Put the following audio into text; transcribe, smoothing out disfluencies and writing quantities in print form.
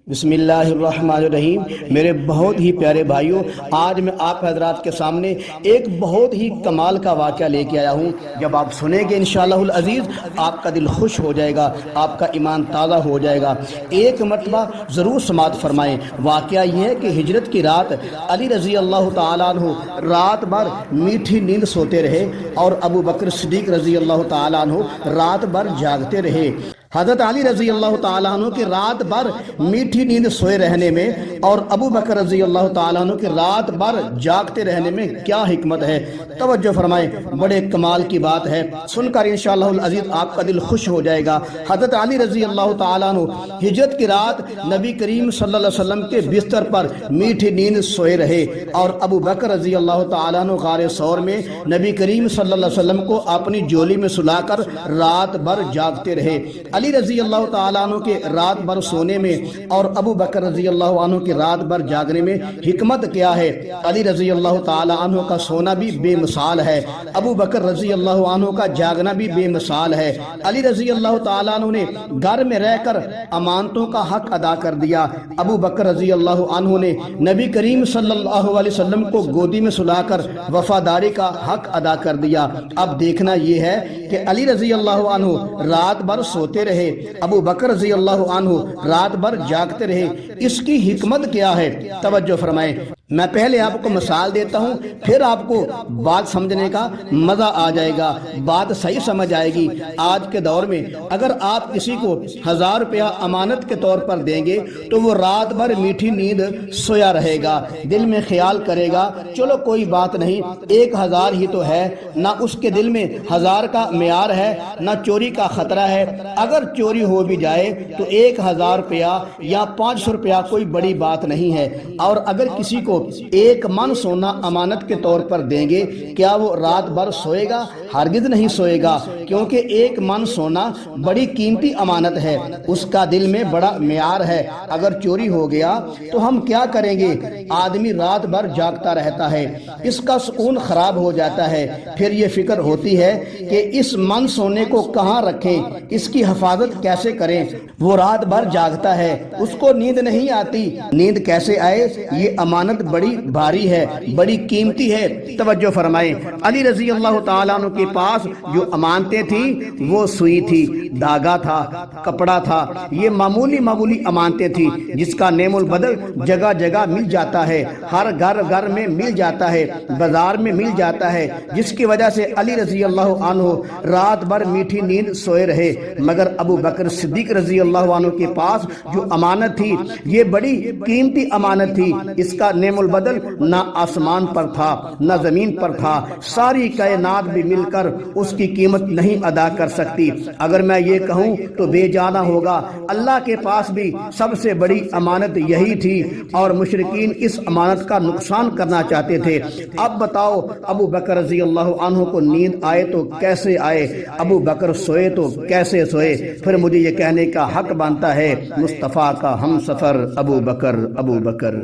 بسم اللہ الرحمن الرحیم۔ میرے بہت ہی پیارے بھائیوں، آج میں آپ حضرات کے سامنے ایک بہت ہی کمال کا واقعہ لے کے آیا ہوں۔ جب آپ سنیں گے انشاءاللہ العزیز آپ کا دل خوش ہو جائے گا، آپ کا ایمان تازہ ہو جائے گا۔ ایک مرتبہ ضرور سماعت فرمائیں۔ واقعہ یہ ہے کہ ہجرت کی رات علی رضی اللہ تعالیٰ عنہ رات بھر میٹھی نیند سوتے رہے اور ابو بکر صدیق رضی اللہ تعالیٰ عنہ رات بھر جاگتے رہے۔ حضرت علی رضی اللہ تعالیٰ عنہ کی رات بھر میٹھی نیند سوئے رہنے میں اور ابو بکر رضی اللہ تعالیٰ عنہ کی رات بھر جاگتے رہنے میں کیا حکمت ہے، توجہ فرمائیں، بڑے کمال کی بات ہے، سن کر انشاءاللہ العزیز آپ کا دل خوش ہو جائے گا۔ حضرت علی رضی اللہ تعالیٰ عنہ ہجرت کی رات نبی کریم صلی اللہ علیہ وسلم کے بستر پر میٹھی نیند سوئے رہے اور ابو بکر رضی اللہ تعالیٰ عنہ غار ثور میں نبی کریم صلی اللہ علیہ وسلم کو اپنی جولی میں سلا کر رات بھر جاگتے رہے۔ علی رضی اللہ تعالیٰ عنہ کے رات بھر سونے میں اور ابو بکر رضی اللہ عنہ کی رات بھر جاگنے میں حکمت کیا ہے؟ علی رضی اللہ تعالیٰ عنہ کا سونا بھی بے مثال ہے، ابو بکر رضی اللہ عنہ کا جاگنا بھی بے مثال ہے۔ علی رضی اللہ تعالیٰ عنہ نے گھر میں رہ کر امانتوں کا حق ادا کر دیا، ابو بکر رضی اللہ عنہ نے نبی کریم صلی اللہ علیہ وسلم کو گودی میں سلا کر وفاداری کا حق ادا کر دیا۔ اب دیکھنا یہ ہے کہ علی رضی اللہ عنہ رات بھر سوتے رہے، ابو بکر رضی اللہ عنہ رات بھر جاگتے رہے، اس کی حکمت کیا ہے؟ توجہ فرمائیں۔ میں پہلے آپ کو مثال دیتا ہوں، پھر آپ کو بات سمجھنے کا مزہ آ جائے گا، بات صحیح سمجھ آئے گی۔ آج کے دور میں اگر آپ کسی کو 1000 روپیہ امانت کے طور پر دیں گے تو وہ رات بھر میٹھی نیند سویا رہے گا، دل میں خیال کرے گا چلو کوئی بات نہیں، 1000 ہی تو ہے، نہ اس کے دل میں 1000 کا معیار ہے نہ چوری کا خطرہ ہے۔ اگر چوری ہو بھی جائے تو 1000 روپیہ یا 500 روپیہ کوئی بڑی بات نہیں ہے۔ اور اگر کسی کو 1 من سونا امانت کے طور پر دیں گے، کیا وہ رات بھر سوئے گا؟ ہرگز نہیں سوئے گا، کیونکہ 1 من سونا بڑی قیمتی امانت ہے، اس کا دل میں بڑا معیار ہے۔ اگر چوری ہو گیا تو ہم کیا کریں گے؟ آدمی رات بھر جاگتا رہتا ہے، اس کا سکون خراب ہو جاتا ہے، پھر یہ فکر ہوتی ہے کہ اس من سونے کو کہاں رکھیں، اس کی حفاظت کیسے کریں۔ وہ رات بھر جاگتا ہے، اس کو نیند نہیں آتی، نیند کیسے آئے؟ یہ امانت بڑی بھاری ہے، بڑی قیمتی ہے۔ توجہ فرمائیں، علی رضی اللہ تعالیٰ عنہ کے پاس جو امانتیں تھیں وہ سوئی تھی، دھاگا تھا، کپڑا تھا، یہ معمولی امانتیں تھیں جس کا نعم البدل جگہ جگہ مل جاتا ہے، ہر گھر میں مل جاتا ہے، بازار میں مل جاتا ہے، جس کی وجہ سے علی رضی اللہ عنہ رات بھر میٹھی نیند سوئے رہے۔ مگر ابو بکر صدیق رضی اللہ عنہ کے پاس جو امانت تھی یہ بڑی قیمتی امانت تھی، اس کا نعم البدل نہ آسمان پر تھا نہ زمین پر تھا، ساری کائنات بھی مل کر اس کی قیمت نہیں ادا کر سکتی۔ اگر میں یہ کہوں تو بے جانا ہوگا، اللہ کے پاس بھی سب سے بڑی امانت یہی تھی اور مشرکین اس امانت کا نقصان کرنا چاہتے تھے۔ اب بتاؤ، ابو بکر رضی اللہ عنہ کو نیند آئے تو کیسے آئے، ابو بکر سوئے تو کیسے سوئے؟ پھر مجھے یہ کہنے کا حق بنتا ہے، مصطفیٰ کا ہم سفر ابو بکر۔